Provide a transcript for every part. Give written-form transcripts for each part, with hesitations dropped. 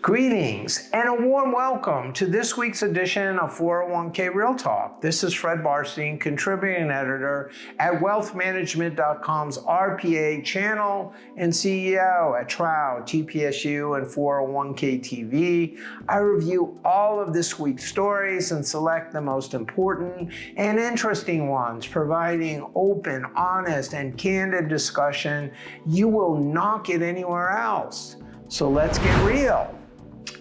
Greetings and a warm welcome to this week's edition of 401k Real Talk. This is Fred Barstein, contributing editor at wealthmanagement.com's RPA channel and CEO at Trout, TPSU, and 401k TV. I review all of this week's stories and select the most important and interesting ones, providing open, honest, and candid discussion you will not get anywhere else. So let's get real.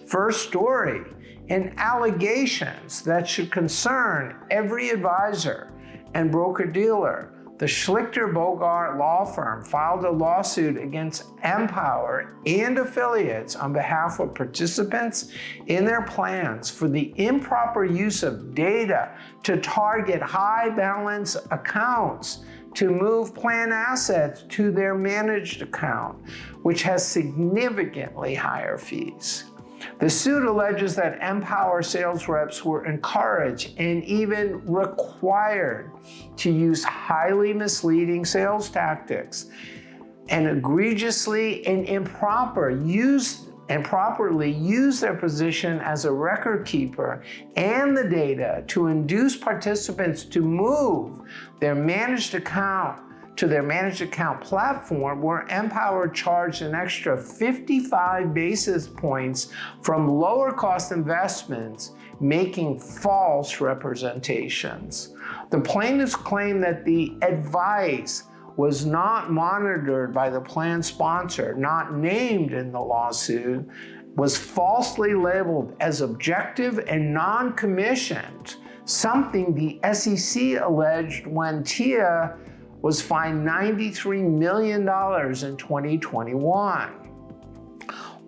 First story, and allegations that should concern every advisor and broker-dealer. The Schlichter-Bogart law firm filed a lawsuit against Empower and affiliates on behalf of participants in their plans for the improper use of data to target high balance accounts to move plan assets to their managed account, which has significantly higher fees. The suit alleges that Empower sales reps were encouraged and even required to use highly misleading sales tactics and egregiously and improperly use their position as a record keeper and the data to induce participants to move their managed account to their managed account platform, where Empower charged an extra 55 basis points from lower cost investments, making false representations. The plaintiffs claim that the advice was not monitored by the plan sponsor, not named in the lawsuit, was falsely labeled as objective and non-commissioned, something the SEC alleged when TIA was fined $93 million in 2021.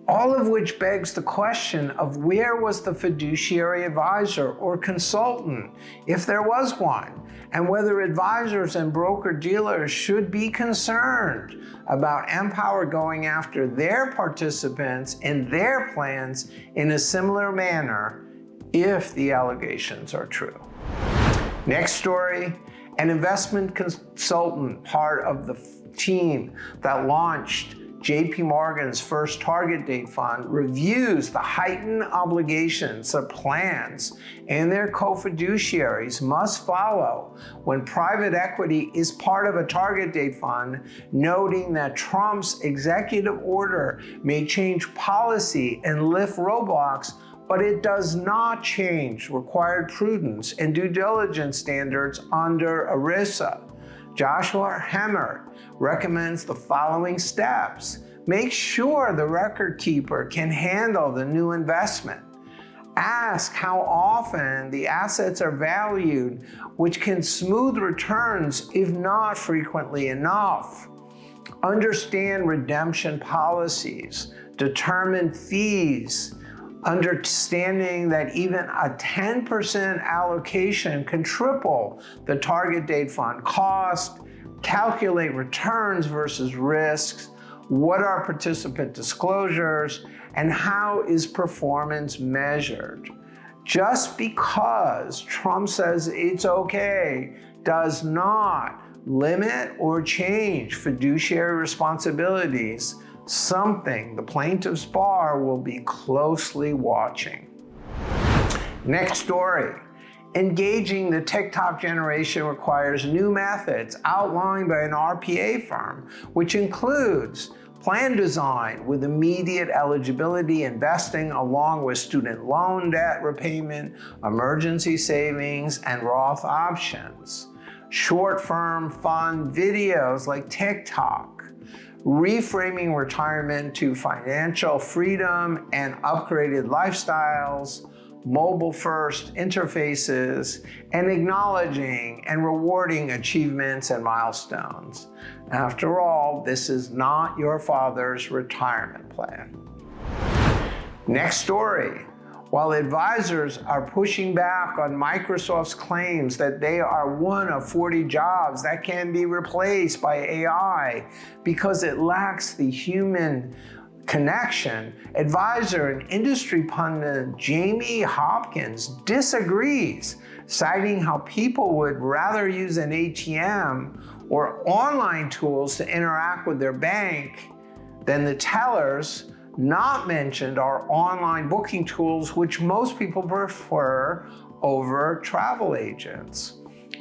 All of which begs the question of where was the fiduciary advisor or consultant, if there was one, and whether advisors and broker-dealers should be concerned about Empower going after their participants and their plans in a similar manner if the allegations are true. Next story. An investment consultant, part of the team that launched JP Morgan's first target date fund, reviews the heightened obligations of plans and their co-fiduciaries must follow when private equity is part of a target date fund, noting that Trump's executive order may change policy and lift roadblocks, but it does not change required prudence and due diligence standards under ERISA. Joshua Hemmer recommends the following steps. Make sure the record keeper can handle the new investment. Ask how often the assets are valued, which can smooth returns if not frequently enough. Understand redemption policies, determine fees, understanding that even a 10% allocation can triple the target date fund cost, calculate returns versus risks, what are participant disclosures, and how is performance measured. Just because Trump says it's okay does not limit or change fiduciary responsibilities, something the plaintiff's bar will be closely watching. Next story. Engaging the TikTok generation requires new methods outlined by an RPA firm, which includes plan design with immediate eligibility investing along with student loan debt repayment, emergency savings, and Roth options. Short-term fund videos like TikTok. Reframing retirement to financial freedom and upgraded lifestyles, mobile-first interfaces, and acknowledging and rewarding achievements and milestones. After all, this is not your father's retirement plan. Next story. While advisors are pushing back on Microsoft's claims that they are one of 40 jobs that can be replaced by AI because it lacks the human connection, advisor and industry pundit Jamie Hopkins disagrees, citing how people would rather use an ATM or online tools to interact with their bank than the tellers Not mentioned are online booking tools, which most people prefer over travel agents.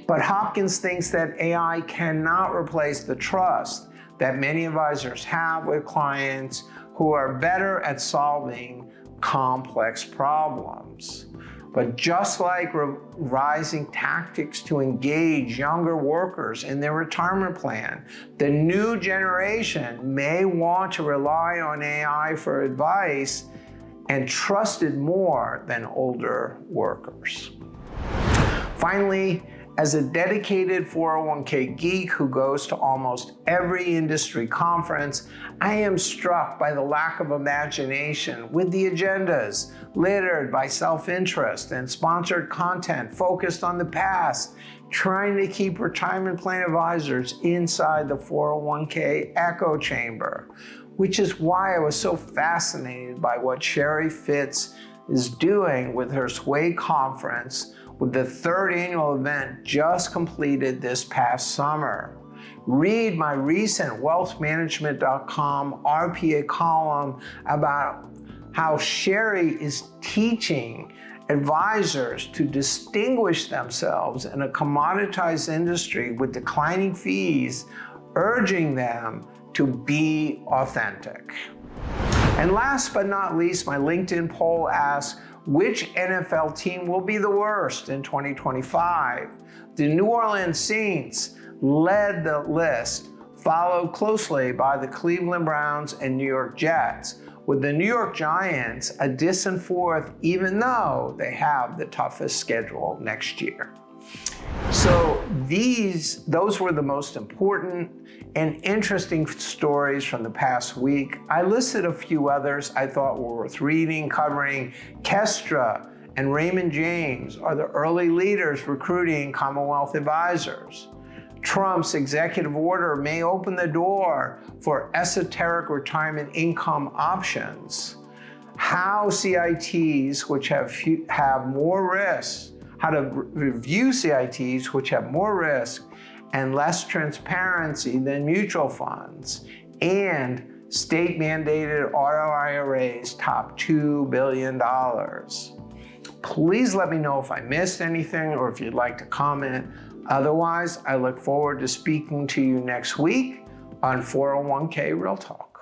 But Hopkins thinks that AI cannot replace the trust that many advisors have with clients who are better at solving complex problems. But just like revising tactics to engage younger workers in their retirement plan, the new generation may want to rely on AI for advice and trust it more than older workers. Finally, as a dedicated 401k geek who goes to almost every industry conference, I am struck by the lack of imagination with the agendas littered by self-interest and sponsored content focused on the past, trying to keep retirement plan advisors inside the 401k echo chamber, which is why I was so fascinated by what Sherry Fitz is doing with her Sway conference, with the third annual event just completed this past summer. Read my recent wealthmanagement.com RPA column about how Sherry is teaching advisors to distinguish themselves in a commoditized industry with declining fees, urging them to be authentic. And last but not least, my LinkedIn poll asks, which NFL team will be the worst in 2025? The New Orleans Saints led the list, followed closely by the Cleveland Browns and New York Jets, with the New York Giants a distant fourth, even though they have the toughest schedule next year. So those were the most important and interesting stories from the past week. I listed a few others I thought were worth reading, covering Kestra and Raymond James are the early leaders recruiting Commonwealth advisors. Trump's executive order may open the door for esoteric retirement income options. How CITs, which have more risks, how to review CITs, which have more risk and less transparency than mutual funds, and state-mandated auto IRAs top $2 billion. Please let me know if I missed anything or if you'd like to comment. Otherwise, I look forward to speaking to you next week on 401k Real Talk.